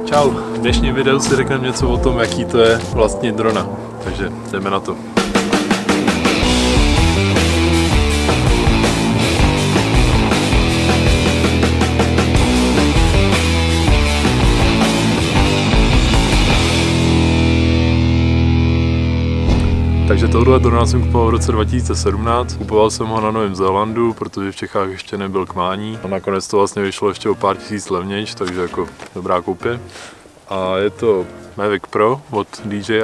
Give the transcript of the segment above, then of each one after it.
Čau, v dnešním videu si řekneme něco o tom, jaký to je vlastně drona, takže jdeme na to. Takže tohle drona jsem kupoval v roce 2017. Kupoval jsem ho na Novém Zélandu, protože v Čechách ještě nebyl k mání. A nakonec to vlastně vyšlo ještě o pár tisíc levnějš, takže jako dobrá koupě. A je to Mavic Pro od DJI.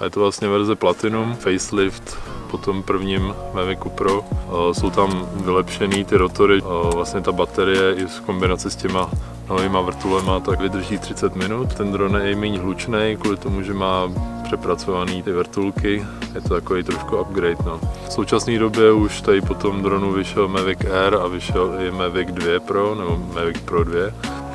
A je to vlastně verze Platinum, facelift po tom prvním Mavicu Pro. Jsou tam vylepšený ty rotory, vlastně ta baterie i v kombinaci s těma novýma vrtulema tak vydrží 30 minut. Ten dron je méně hlučnej, kvůli tomu, že má přepracovaný ty vrtulky. Je to takový trošku upgrade. No. V současné době už tady po tom dronu vyšel Mavic Air a vyšel i Mavic 2 Pro nebo Mavic Pro 2.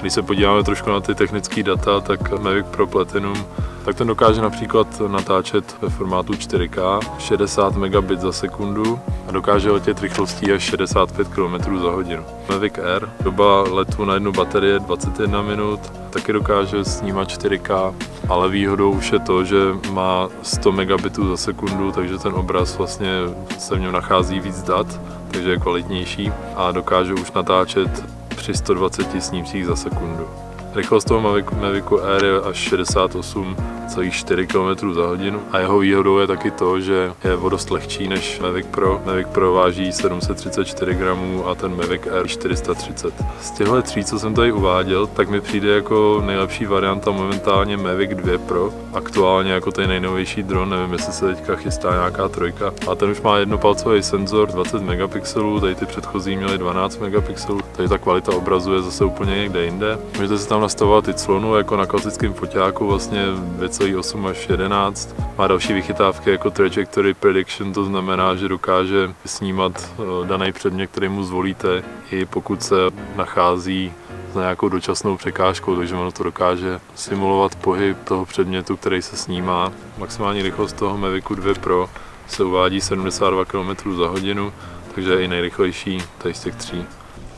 Když se podíváme trošku na ty technické data, tak Mavic Pro Platinum tak ten dokáže například natáčet ve formátu 4K 60 megabit za sekundu a dokáže letět rychlostí až 65 km za hodinu. Mavic Air, doba letu na jednu baterie 21 minut, taky dokáže snímat 4K, ale výhodou už je to, že má 100 megabitů za sekundu, takže ten obraz vlastně se v něm nachází víc dat, takže je kvalitnější a dokáže už natáčet při 120 snímcích za sekundu. Rychlost toho Mavicu Air je až 68,4 km za hodinu a jeho výhodou je taky to, že je o dost lehčí než Mavic Pro. Mavic Pro váží 734 gramů a ten Mavic Air 430. Z těchto tří, co jsem tady uváděl, tak mi přijde jako nejlepší varianta momentálně Mavic 2 Pro. Aktuálně jako ten nejnovější dron, nevím, jestli se teďka chystá nějaká trojka. A ten už má jednopalcový senzor 20 megapixelů, tady ty předchozí měly 12 megapixelů, takže ta kvalita obrazu je zase úplně někde jinde. Můžete si tam nastavovat i clonu jako na klasickém foťáku, vlastně 2,8 až 11. Má další vychytávky jako trajectory prediction, to znamená, že dokáže snímat daný předmět, který mu zvolíte, i pokud se nachází za nějakou dočasnou překážkou, takže ono to dokáže simulovat pohyb toho předmětu, který se snímá. Maximální rychlost toho Mavicu 2 Pro se uvádí 72 km za hodinu, takže je i nejrychlejší tady z těch tří.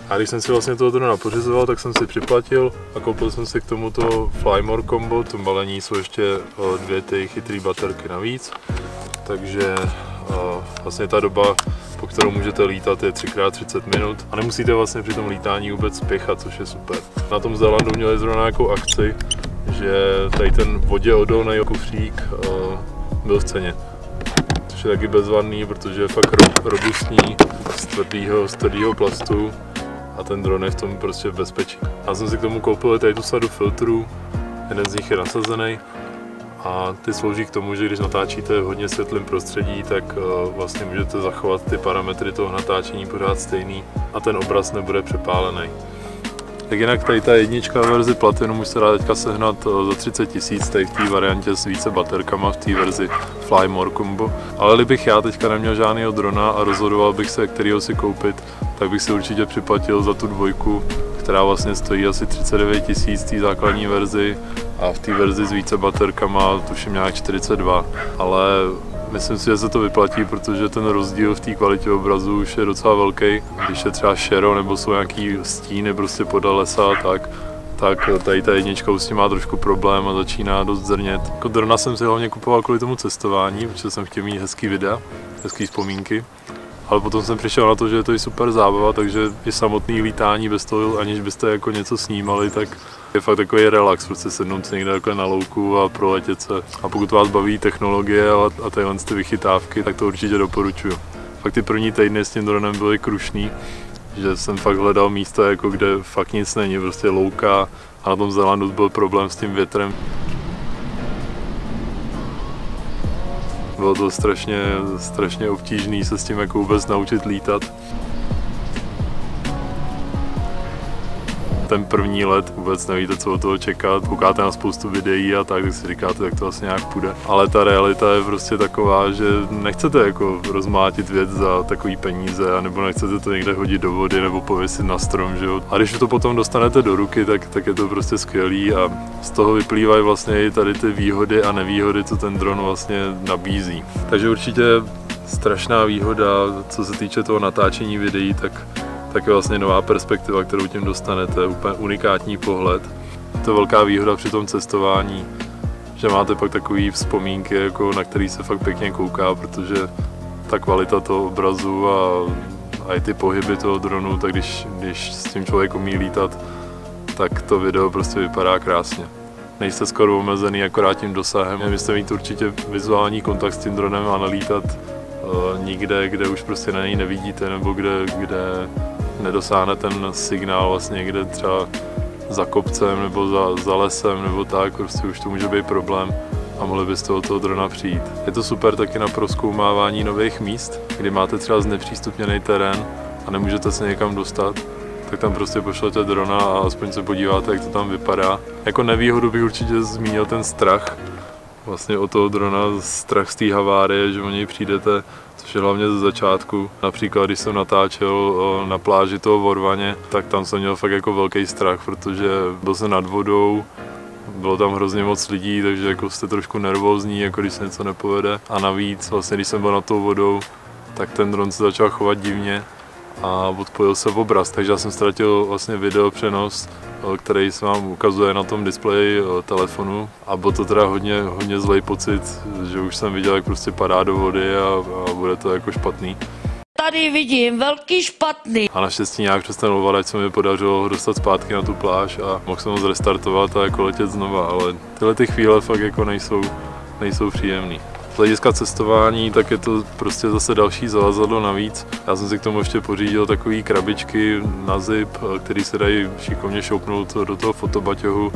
A když jsem si vlastně toho drona pořizoval, tak jsem si připlatil a koupil jsem si k tomuto Flymore Combo. V tom balení jsou ještě dvě ty chytré baterky navíc, takže vlastně ta doba, po kterou můžete lítat, je 3x30 minut a nemusíte vlastně při tom lítání vůbec spěchat, což je super. Na tom Zélandu měli zrovna nějakou akci, že tady ten voděodolný kufřík byl v ceně. Což je taky bezvadný, protože je fakt robustní, z tvrdého plastu. A ten dron je v tom prostě v bezpečí. Já jsem si k tomu koupil tady tu sadu filtrů, jeden z nich je nasazený a ty slouží k tomu, že když natáčíte v hodně světlém prostředí, tak vlastně můžete zachovat ty parametry toho natáčení pořád stejný a ten obraz nebude přepálený. Tak jinak tady ta jednička verzi Platinum už se dá teďka sehnat za 30 000, tady v té variantě s více baterkama v té verzi Flymore Combo. Ale kdybych já teďka neměl žádného drona a rozhodoval bych se, kterýho si koupit, tak bych si určitě připlatil za tu dvojku, která vlastně stojí asi 39 000 v té základní verzi a v té verzi s více baterkama tuším nějak 42, ale myslím si, že se to vyplatí, protože ten rozdíl v té kvalitě obrazu už je docela velký. Když je třeba šero nebo jsou nějaký stíny prostě podél lesa, tak tady ta jednička už s tím má trošku problém a začíná dost zrnět. Jako drona jsem si hlavně kupoval kvůli tomu cestování, protože jsem chtěl mít hezký videa, hezký vzpomínky. Ale potom jsem přišel na to, že je to i super zábava, takže i samotný lítání bez toho, aniž byste jako něco snímali, tak je fakt takový relax, prostě sednout si někde takhle na louku a proletět se. A pokud vás baví technologie a tyhle ty vychytávky, tak to určitě doporučuji. Fakt ty první týdny s tím dronem byly krušný, že jsem fakt hledal místa, jako kde fakt nic není, prostě louka a na tom Zélandu byl problém s tím větrem. Bylo to strašně obtížné se s tím jako vůbec naučit lítat. Ten první let vůbec nevíte, co od toho čekat, koukáte na spoustu videí a tak si říkáte, jak to vlastně nějak půjde. Ale ta realita je prostě taková, že nechcete jako rozmátit věc za takový peníze, nebo nechcete to někde hodit do vody nebo pověsit na strom, že jo. A když to potom dostanete do ruky, tak je to prostě skvělý a z toho vyplývají vlastně i tady ty výhody a nevýhody, co ten dron vlastně nabízí. Takže určitě strašná výhoda, co se týče toho natáčení videí, tak je vlastně nová perspektiva, kterou tím dostanete, úplně unikátní pohled. Je to velká výhoda při tom cestování, že máte pak takové vzpomínky, jako na který se fakt pěkně kouká, protože ta kvalita toho obrazu a i ty pohyby toho dronu, tak když s tím člověk umí lítat, tak to video prostě vypadá krásně. Nejste skoro omezený akorát tím dosahem. Měli mít určitě vizuální kontakt s tím dronem a nelítat nikde, kde už prostě na něj nevidíte, nebo kde nedosáhne ten signál vlastně někde třeba za kopcem nebo za lesem nebo tak, prostě už to může být problém a mohli byste od toho drona přijít. Je to super taky na prozkoumávání nových míst, kdy máte třeba znepřístupněný terén a nemůžete se někam dostat, tak tam prostě pošlete drona a aspoň se podíváte, jak to tam vypadá. Jako nevýhodu bych určitě zmínil ten strach. Vlastně od toho drona strach z té havárie, že o něj přijdete, což je hlavně ze začátku. Například, když jsem natáčel na pláži toho Vorvaně, tak tam jsem měl fakt jako velký strach, protože byl jsem nad vodou, bylo tam hrozně moc lidí, takže jako jste trošku nervózní, jako když se něco nepovede. A navíc, vlastně, když jsem byl nad tou vodou, tak ten dron se začal chovat divně a odpojil se obraz, takže já jsem ztratil vlastně video přenos, který se vám ukazuje na tom displeji telefonu a byl to teda hodně zlej pocit, že už jsem viděl, jak prostě padá do vody a bude to jako špatný. Tady vidím velký špatný. A naštěstí nějak přes ten ovladač se mi podařilo dostat zpátky na tu pláž a mohl jsem ho zrestartovat a jako letět znova, ale tyhle ty chvíle fakt jako nejsou příjemný. Z hlediska cestování, tak je to prostě zase další zavazadlo navíc. Já jsem si k tomu ještě pořídil takové krabičky na zip, které se dají šikovně šoupnout do toho fotobaťohu.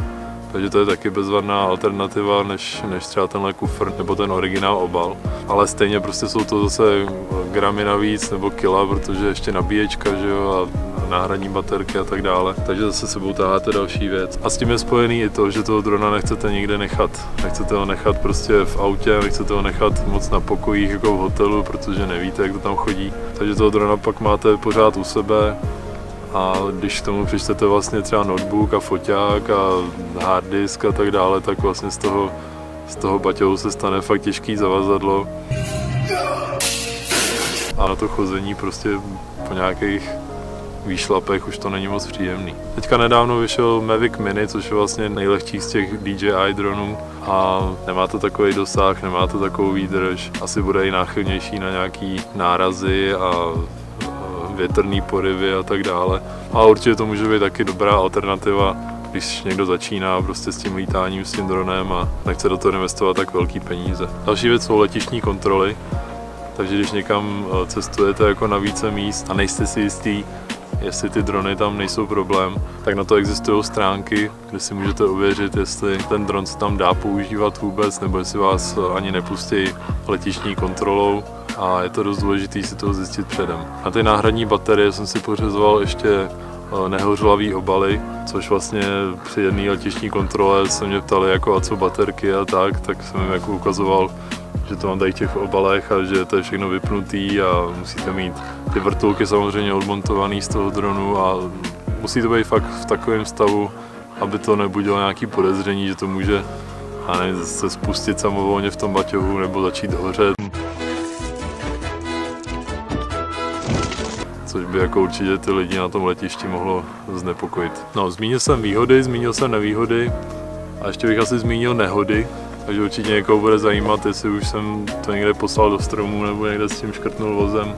Takže to je taky bezvadná alternativa než třeba tenhle kufr nebo ten originál obal. Ale stejně prostě jsou to zase gramy navíc nebo kila, protože ještě nabíječka, že jo, a náhradní baterky a tak dále. Takže zase sebou taháte další věc. A s tím je spojený i to, že toho drona nechcete nikde nechat. Nechcete ho nechat prostě v autě, nechcete ho nechat moc na pokojích jako v hotelu, protože nevíte, jak to tam chodí. Takže toho drona pak máte pořád u sebe. A když k tomu přičtete vlastně třeba notebook a foťák a hard disk a tak dále, tak vlastně z toho baťohu se stane fakt těžký zavazadlo. A na to chození prostě po nějakých výšlapech už to není moc příjemný. Teďka nedávno vyšel Mavic Mini, což je vlastně nejlehčí z těch DJI dronů a nemá to takový dosah, nemá to takovou výdrž. Asi bude i náchylnější na nějaký nárazy a větrný poryvy a tak dále. A určitě to může být taky dobrá alternativa, když někdo začíná prostě s tím lítáním, s tím dronem a nechce do toho investovat tak velký peníze. Další věc jsou letištní kontroly, takže když někam cestujete jako na více míst a nejste si jistý, jestli ty drony tam nejsou problém, tak na to existují stránky, kde si můžete ověřit, jestli ten dron se tam dá používat vůbec, nebo jestli vás ani nepustí letištní kontrolou. A je to dost důležité si to zjistit předem. Na ty náhradní baterie jsem si pořizoval ještě nehořlavý obaly, což vlastně při jedné letištní kontrole se mě ptali jako a co baterky a tak jsem jim jako ukazoval, že to mám tady v těch obalech a že to je všechno vypnutý a musíte mít ty vrtulky samozřejmě odmontované z toho dronu a musí to být fakt v takovém stavu, aby to nebudilo nějaké podezření, že to může se spustit samovolně v tom baťohu nebo začít hořet. Což by jako určitě ty lidi na tom letišti mohlo znepokojit. No, zmínil jsem výhody, zmínil jsem nevýhody a ještě bych asi zmínil nehody, takže určitě někoho bude zajímat, jestli už jsem to někde poslal do stromu nebo někde s tím škrtnul vozem,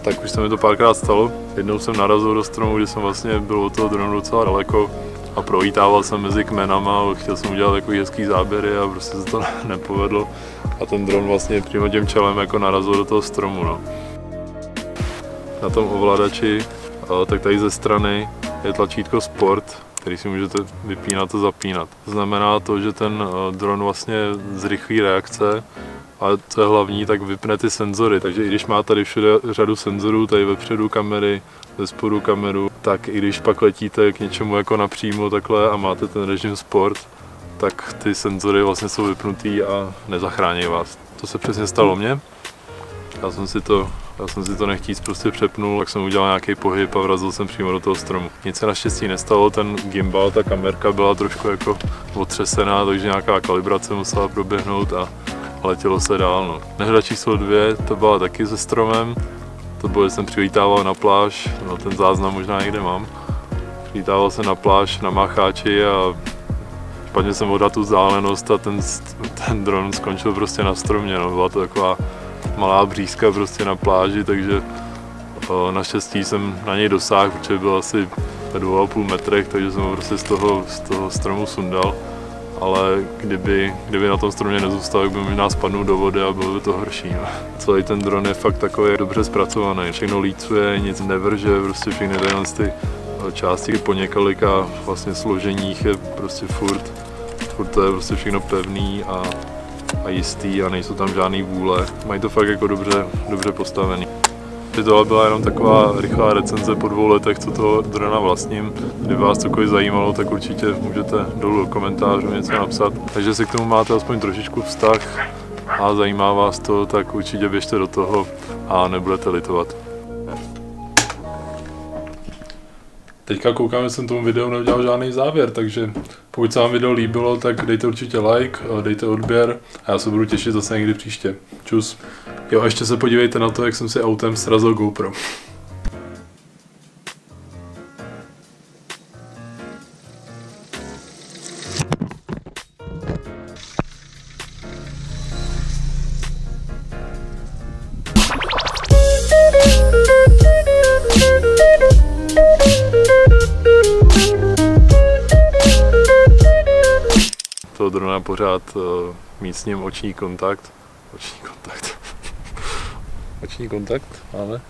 tak už se mi to párkrát stalo. Jednou jsem narazil do stromu, kdy jsem vlastně byl od toho dronu docela daleko a prolítával jsem mezi kmenama, chtěl jsem udělat takový hezký záběry a prostě se to nepovedlo a ten dron vlastně přímo tím čelem jako narazil do toho stromu. No. Na tom ovladači, tak tady ze strany je tlačítko Sport, který si můžete vypínat a zapínat. Znamená to, že ten dron vlastně zrychlí reakce, ale co je hlavní, tak vypne ty senzory. Takže i když má tady všude řadu senzorů, tady vepředu kamery, ze spodu kameru, tak i když pak letíte k něčemu jako napřímo takhle a máte ten režim Sport, tak ty senzory vlastně jsou vypnutý a nezachrání vás. To se přesně stalo mně. Já jsem si to nechtíc prostě přepnul, tak jsem udělal nějaký pohyb a vrazil jsem přímo do toho stromu. Nic se naštěstí nestalo, ten gimbal, ta kamerka byla trošku jako otřesená, takže nějaká kalibrace musela proběhnout a letělo se dál. No. Nehoda číslo 2, to byla taky se stromem, to bylo, že jsem přilítával na pláž, no ten záznam možná někde mám. Přilítával jsem na pláž na Mácháči a Špatně jsem odhadl tu vzdálenost a ten dron skončil prostě na stromě, no. Byla to taková malá břízka prostě na pláži, takže naštěstí jsem na něj dosáhl, protože byl asi ve 2,5 metrech, takže jsem ho prostě z toho stromu sundal. Ale kdyby na tom stromě nezůstal, tak by možná spadnul do vody a bylo by to horší. No. Celý ten dron je fakt takový dobře zpracovaný. Všechno lícuje, nic nevrže, prostě všechny ty části po několika vlastně složeních je prostě furt to je prostě všechno pevný a jistý a nejsou tam žádný vůle. Mají to fakt jako dobře postavený. Tohle byla jenom taková rychlá recenze po 2 letech, co toho drona vlastním. Kdyby vás cokoliv zajímalo, tak určitě můžete dolů do komentářů něco napsat. Takže si k tomu máte aspoň trošičku vztah a zajímá vás to, tak určitě běžte do toho a nebudete litovat. Teďka koukám, že jsem tomu videu neudělal žádný závěr, takže pokud se vám video líbilo, tak dejte určitě like, dejte odběr a já se budu těšit zase někdy příště. Čus. Jo, a ještě se podívejte na to, jak jsem si autem srazil GoPro. Toho drona pořád mít s ním oční kontakt. Oční kontakt máme.